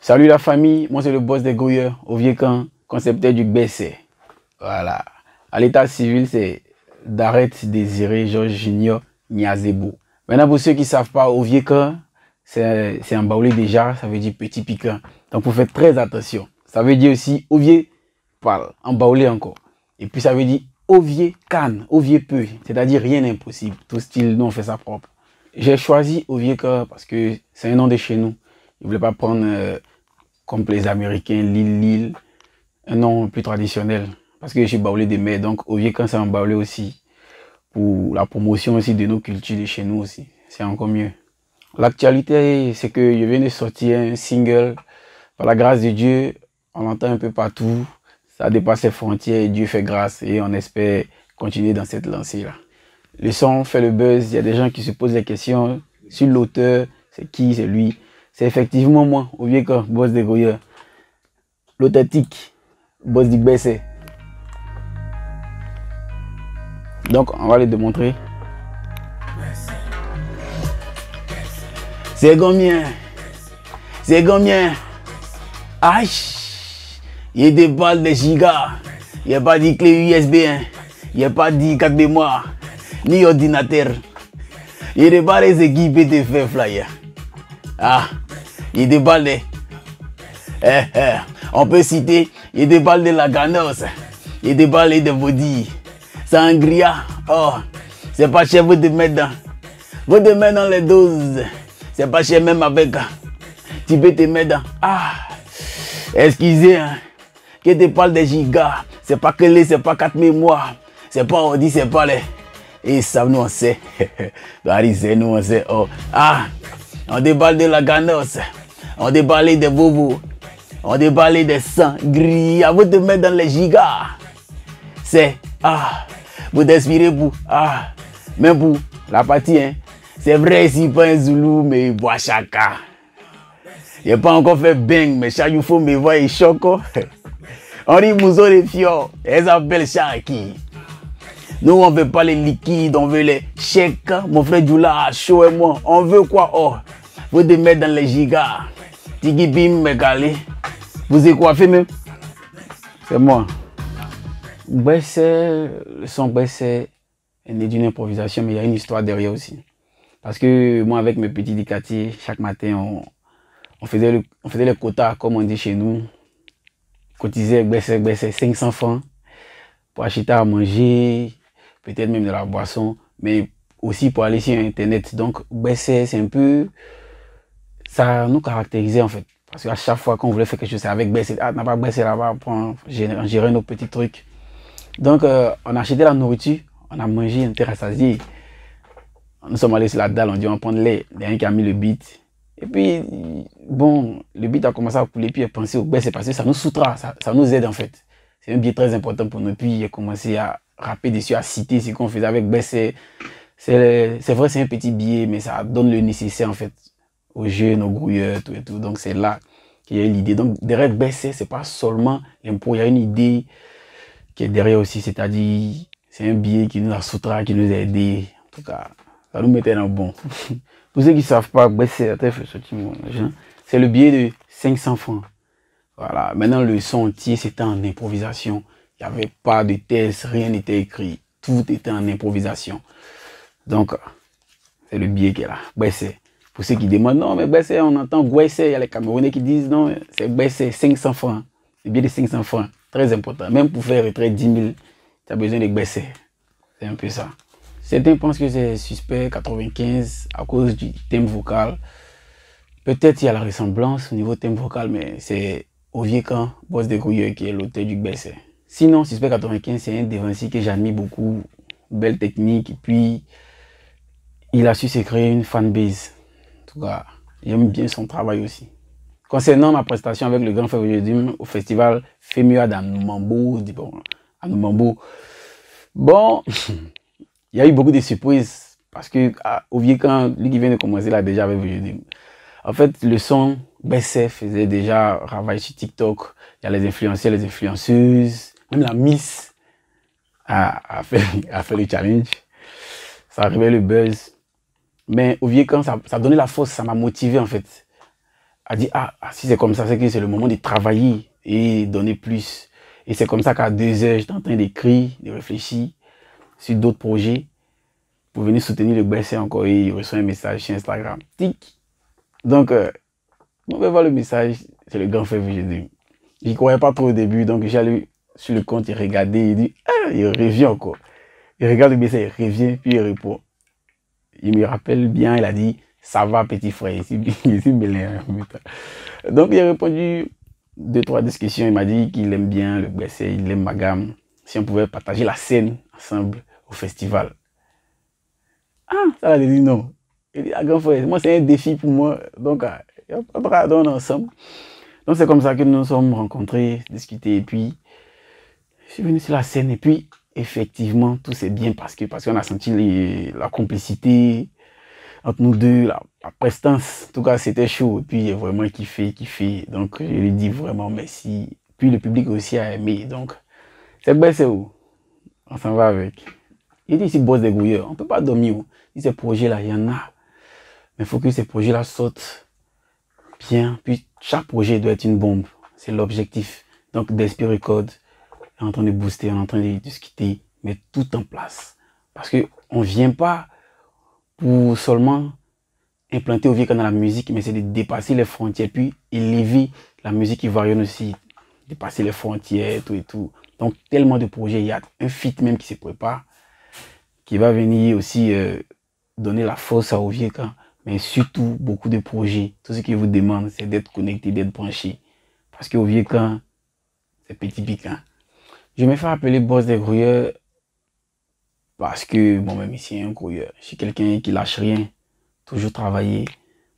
Salut la famille, moi c'est le boss des grouilleurs, au vieux camp, concepteur du BC. Voilà. À l'état civil, c'est Daret Désiré Georges Junior Niazebo. Maintenant, pour ceux qui ne savent pas, au vieux camp, c'est un baoulé déjà, ça veut dire petit piquant. Donc, vous faites très attention. Ça veut dire aussi, au vieux parle, en baoulé encore. Et puis, ça veut dire, au vieux canne, au vieux peu. C'est-à-dire, rien n'est impossible. Tout style, nous, on fait ça propre. J'ai choisi au vieux camp parce que c'est un nom de chez nous. Je ne voulais pas prendre, comme les Américains, Lille, un nom plus traditionnel. Parce que je suis baoulé des mers, donc au vieux camp, c'est un baoulé aussi. Pour la promotion aussi de nos cultures de chez nous aussi. C'est encore mieux. L'actualité, c'est que je viens de sortir un single. Par la grâce de Dieu, on l'entend un peu partout. Ça dépasse les frontières et Dieu fait grâce. Et on espère continuer dans cette lancée-là. Le son fait le buzz. Il y a des gens qui se posent des questions sur l'auteur. C'est qui? C'est lui. C'est effectivement moi, au vieux camp, boss des grouilleurs. L'authentique, boss du BC. Donc, on va les démontrer. C'est combien? C'est combien? Aïe! Il y a des balles de gigas. Il n'y a pas de clé USB. Il n'y a pas de carte mémoire. Ni ordinateur. Il y a des balles équipées de faire flyer. Ah! Il y a des balles de... On peut citer, il y a des balles de la Ganos. Il y a des balles de body. Sangria, oh, c'est pas cher, vous te mettre dans. Vous te mettre dans les doses. C'est pas cher même avec. Tu peux te mettre dans. Ah, excusez, hein, que tu parles des gigas. C'est pas que les, c'est pas 4 mémoires. C'est pas ordi, c'est pas les. Et ça, nous on sait. Nous on sait. Oh, ah, on déballe de la Ganos. On déballe des bobos. On déballe des sangria. Vous te mettre dans les gigas. C'est. Ah. Vous t'inspirez pour, même pour la partie, hein. C'est vrai, ici, pas un Zoulou, mais il boit chaka. Il n'a pas encore fait bang, mais chaque fois, me voit, il choque. Henri Mouzo les fiors, elles appellent Chaki. Nous, on veut pas les liquides, on veut les chèques. Mon frère Djoula, chaud et moi, on veut quoi? Oh, vous te mettre dans les gigas. Tiki bim, me calé. Vous êtes coiffé même? C'est moi. Le son Bessé est né d'une improvisation, mais il y a une histoire derrière aussi. Parce que moi, avec mes petits décatiers, chaque matin, on faisait les quotas, comme on dit chez nous. Cotisait Bessé 500 francs pour acheter à manger, peut-être même de la boisson, mais aussi pour aller sur Internet. Donc, Bessé, c'est un peu... Ça nous caractérisait en fait. Parce qu'à chaque fois qu'on voulait faire quelque chose, c'est avec Bessé. Ah, n'a pas Bessé là-bas pour gérer nos petits trucs. Donc, on a acheté la nourriture, on a mangé, on était rassasiés. Nous sommes allés sur la dalle, on dit on va prendre lait. Il y a un qui a mis le beat. Et puis, bon, le beat a commencé à couler, puis il a pensé au baisse, c'est passé, ça nous soutra, ça nous aide en fait. C'est un biais très important pour nous. Puis, il a commencé à rapper dessus, à citer ce qu'on faisait avec Bess. C'est vrai, c'est un petit billet, mais ça donne le nécessaire en fait aux jeunes, aux grouilleurs, tout et tout. Donc, c'est là qu'il y a eu l'idée. Donc, derrière Bess, c'est pas seulement l'impôt, il y a une idée qui est derrière aussi, c'est-à-dire c'est un billet qui nous a soutra, qui nous a aidé. En tout cas, ça nous mettait dans le bon. Pour ceux qui ne savent pas, c'est le billet de 500 francs. Voilà. Maintenant, le son entier, c'était en improvisation. Il n'y avait pas de test, rien n'était écrit. Tout était en improvisation. Donc, c'est le billet qui est là. Bessé. Pour ceux qui demandent, non, mais Bessé, on entend Bessé. Il y a les Camerounais qui disent, non, c'est Bessé, 500 francs. Le billet de 500 francs. Très important. Même pour faire retrait 10 000, tu as besoin de baisser. C'est un peu ça. Certains pensent que c'est Suspect 95 à cause du thème vocal. Peut-être il y a la ressemblance au niveau thème vocal, mais c'est au vieux camp, boss des grouilleurs, qui est l'auteur du baisser. Sinon, Suspect 95, c'est un Devancy que j'admire beaucoup. Belle technique. Et puis, il a su se créer une fanbase. En tout cas, j'aime bien son travail aussi. Concernant ma prestation avec le grand frère aujourd'hui au festival Femua d'Anoumambo, bon, il y a eu beaucoup de surprises parce que au vieux camp, lui qui vient de commencer là déjà avec aujourd'hui. En fait, le son Bessé faisait déjà ravage sur TikTok. Il y a les influenceurs, les influenceuses, même la Miss a fait le challenge. Ça arrivait le buzz. Mais au vieux camp, ça donnait la force, ça m'a motivé en fait a dit, si c'est comme ça, c'est que c'est le moment de travailler et donner plus. Et c'est comme ça qu'à 2 heures, j'étais en train d'écrire, de réfléchir sur d'autres projets pour venir soutenir le BSC encore. Et il reçoit un message sur Instagram. Tic. Donc, on va voir le message, c'est le grand frère Jésus. Je n'y croyais pas trop au début, donc j'allais sur le compte, il regardait, il dit, il revient encore. Il regarde le message, il revient, puis il répond. Il me rappelle bien, il a dit, ça va petit frère, ici, donc il a répondu 2-3 discussions, il m'a dit qu'il aime bien le BSC, il aime ma gamme. Si on pouvait partager la scène ensemble au festival. Ça a dit non. Il dit, grand frère, moi c'est un défi pour moi, donc on va ensemble. Donc c'est comme ça que nous nous sommes rencontrés, discutés, et puis je suis venu sur la scène, et puis effectivement tout s'est bien parce qu'on a senti la complicité entre nous deux, la prestance. En tout cas c'était chaud, et puis j'ai vraiment kiffé. Donc je lui dis vraiment merci. Puis le public aussi a aimé, donc c'est bien, c'est où on s'en va avec. Il dit ici boss des grouilleurs, on peut pas dormir. Si ces projets là, il y en a, mais il faut que ces projets là sortent bien. Puis chaque projet doit être une bombe, c'est l'objectif. Donc d'Esprit Record est en train de booster, on est en train de discuter, mettre tout en place. Parce que on vient pas pour seulement implanter au vieux dans la musique, mais c'est de dépasser les frontières, puis élever la musique ivoirienne aussi, dépasser les frontières, tout et tout. Donc tellement de projets, il y a un feat même qui se prépare, qui va venir aussi donner la force à Oviekan, mais surtout beaucoup de projets. Tout ce qu'ils vous demandent, c'est d'être connecté, d'être branché. Parce que Oviekan, c'est petit piquant. Je me fais appeler boss des grouilleurs parce que moi-même ici, un grouilleur. Je suis quelqu'un qui lâche rien, toujours travailler.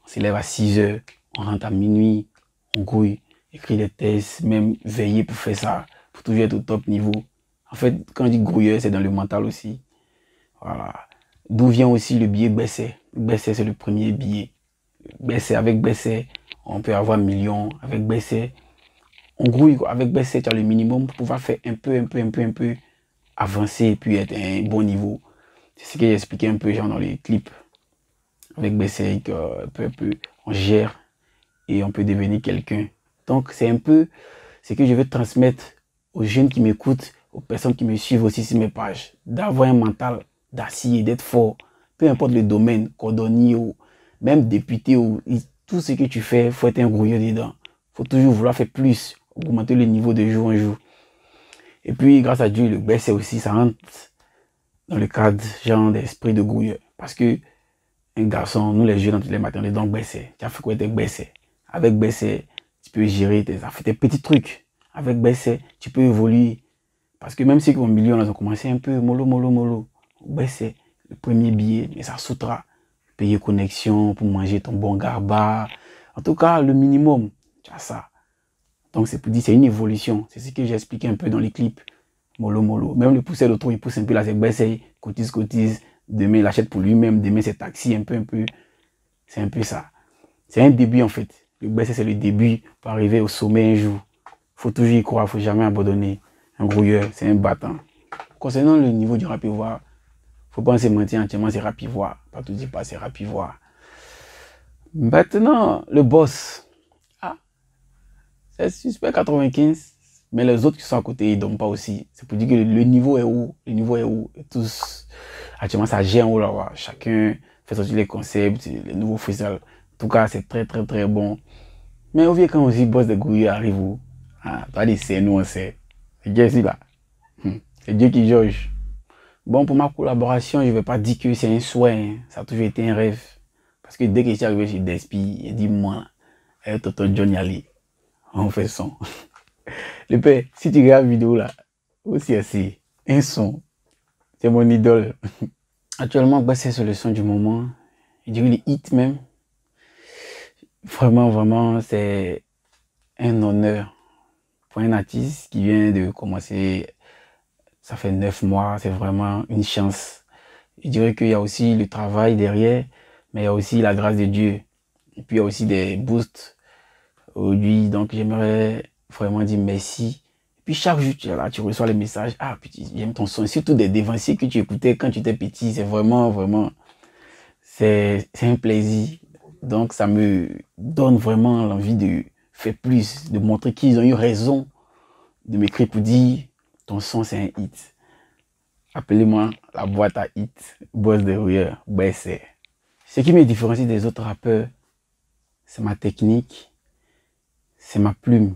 On s'élève à 6 heures, on rentre à minuit, on grouille, écrit des tests, même veiller pour faire ça, pour toujours être au top niveau. En fait, quand on dit grouilleur, c'est dans le mental aussi. Voilà. D'où vient aussi le billet Bessé. Bessé, c'est le premier billet. Bessé, avec Bessé, on peut avoir millions. Avec Bessé, on grouille. Avec Bessé, tu as le minimum pour pouvoir faire un peu avancer et puis être à un bon niveau. C'est ce que j'ai expliqué un peu genre dans les clips. Avec Bessé, peu à peu, on gère et on peut devenir quelqu'un. Donc, c'est un peu ce que je veux transmettre aux jeunes qui m'écoutent, aux personnes qui me suivent aussi sur mes pages. D'avoir un mental d'acier, d'être fort, peu importe le domaine, cordonnier ou même député ou tout ce que tu fais, il faut être un grouilleur dedans. Il faut toujours vouloir faire plus, augmenter le niveau de jour en jour. Et puis, grâce à Dieu, le BSC aussi, ça rentre dans le cadre genre d'esprit de grouilleur. Parce que un garçon, nous les jeunes, tous les matins, on est dans BSC. Tu as fait quoi avec BSC? Avec BSC, tu peux gérer tes affaires, tes petits trucs. Avec BSC, tu peux évoluer. Parce que même si au milieu, on a commencé un peu mollo. BSC, le premier billet, mais ça sautera. Payer connexion pour manger ton bon garba. En tout cas, le minimum, tu as ça. Donc c'est pour dire, c'est une évolution. C'est ce que j'ai expliqué un peu dans les clips. Mollo. Même le pousser l'auto, il pousse un peu là, c'est BSC, cotise. Demain, il achète pour lui-même. Demain, c'est taxi, un peu. C'est un peu ça. C'est un début, en fait. Le BSC, c'est le début pour arriver au sommet un jour. Faut toujours y croire, faut jamais abandonner. Un grouilleur, c'est un battant. Concernant le niveau du rap ivoire, faut pas se mentir entièrement, c'est rap ivoire. Pas tout dire pas, c'est rap ivoire. Maintenant, le boss. C'est Suspect 95. Mais les autres qui sont à côté, ils donnent pas aussi. C'est pour dire que le niveau est où. Et tous, actuellement, ça gère où là. Chacun fait sortir les concepts, les nouveaux freestyles. En tout cas, c'est très bon. Mais au vieux quand aussi, boss de Gouye arrive où? Toi, c'est nous, on sait. C'est Dieu ici là. C'est Dieu qui juge. Bon, pour ma collaboration, je ne vais pas dire que c'est un souhait. Ça a toujours été un rêve. Parce que dès que je suis arrivé chez Despi, il dit moi, Toto Johnny Ali, on fait son. Le père, si tu regardes la vidéo là, aussi assez, un son, c'est mon idole. Actuellement, c'est sur le son du moment. Je dirais les hits même. Vraiment, c'est un honneur pour un artiste qui vient de commencer. Ça fait 9 mois, c'est vraiment une chance. Je dirais qu'il y a aussi le travail derrière, mais il y a aussi la grâce de Dieu. Et puis il y a aussi des boosts aujourd'hui. Donc j'aimerais vraiment dire merci. Et puis chaque jour, tu reçois les messages. Petit, j'aime ton son. Surtout des dévanciers que tu écoutais quand tu étais petit. C'est vraiment, c'est un plaisir Donc ça me donne vraiment l'envie de faire plus, de montrer qu'ils ont eu raison de m'écrire pour dire ton son c'est un hit. Appelez-moi la boîte à hit, Boss Dérouilleur, BSR. Ce qui me différencie des autres rappeurs, c'est ma technique, c'est ma plume.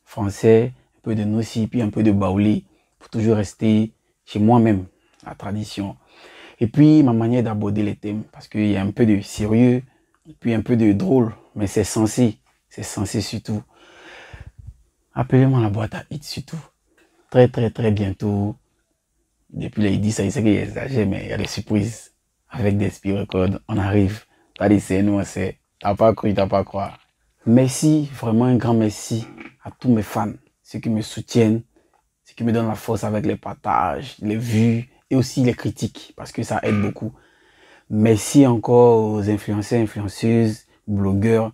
Français, un peu de Nossi, puis un peu de Baoulé, pour toujours rester chez moi-même, la tradition. Et puis ma manière d'aborder les thèmes, parce qu'il y a un peu de sérieux, et puis un peu de drôle, mais c'est censé surtout. Appelez-moi la boîte à hit surtout. Très bientôt. Depuis là, il dit ça, il sait qu'il exagère, mais il y a des surprises. Avec des Spirit Records, on arrive. T'as dit c'est nous, on sait. T'as pas cru, t'as pas croire. Merci, vraiment un grand merci à tous mes fans, ceux qui me soutiennent, ceux qui me donnent la force avec les partages, les vues et aussi les critiques, parce que ça aide beaucoup. Merci encore aux influenceurs, influenceuses, blogueurs,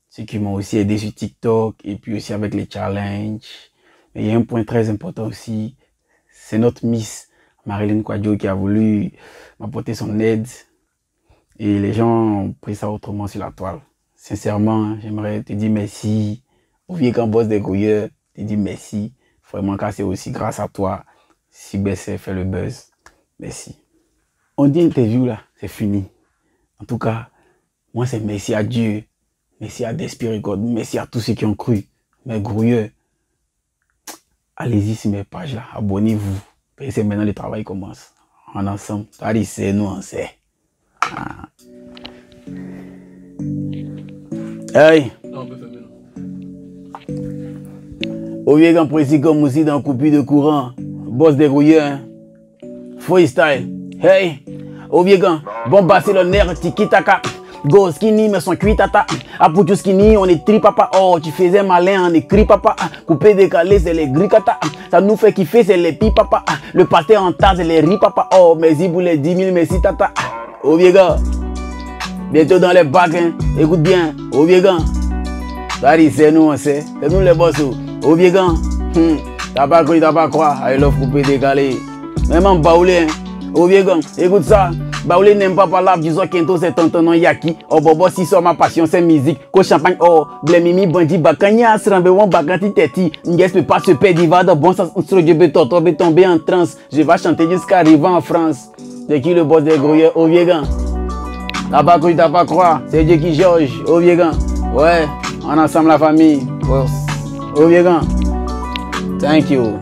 ceux qui m'ont aussi aidé sur TikTok et puis aussi avec les challenges. Mais il y a un point très important aussi, c'est notre Miss Marilyn Kwadjo qui a voulu m'apporter son aide et les gens ont pris ça autrement sur la toile. Sincèrement, j'aimerais te dire merci. Au vieux grand Boss Dérouilleur, te dire merci. Vraiment, car c'est aussi grâce à toi si BSR fait le buzz. Merci. On dit interview là, c'est fini. En tout cas, moi c'est merci à Dieu, merci à Spirit Records, merci à tous ceux qui ont cru. Mes grouilleurs, allez-y sur mes pages là, abonnez-vous. Et c'est maintenant le travail commence. En ensemble, allez, c'est nous, on sait. Ah. Hey! Au vieux grand précis comme aussi dans coupure de courant. Boss Dérouilleur, hein? Freestyle. Hey! Au vieux grand, bon Barcelonnaire, tiki taka. Go skinny, mais son cuit tata. Apoutou skinny, on est tri papa. Oh, tu faisais malin, on écrit papa. Coupé décalé, c'est les gris kata. Ça nous fait kiffer, c'est les pi papa. Le pâté en tas, c'est les riz papa. Oh, merci pour les 10 000, merci tata. Oh, vieux gars. Bientôt dans les bacs, hein. Écoute bien. Oh, vieux gars. C'est nous, on sait. C'est nous les boss. Oh, vieux gars. T'as pas cru, t'as pas croire. I love coupé décalé. Même en baoulé, hein. Oh, vieux gars. Écoute ça. Baoulé n'aime pas parler, disons qu'ento c'est tonton non yaki. Oh bobo si so ma passion c'est musique. Ko champagne oh, blemimi bandi bakanya srambe won bakanti teti. N'gues peut pas se perdre, il va dans bon sens. Sur Dieu béton, tomber en transe. Je vais chanter jusqu'à arriver en France. C'est qui le boss des grouilleurs? Oh vieux gars. T'as pas cru, t'as pas croire. C'est Dieu qui George. Oh vieux gars. Ouais, on ensemble la famille. Oh vieux gars. Thank you.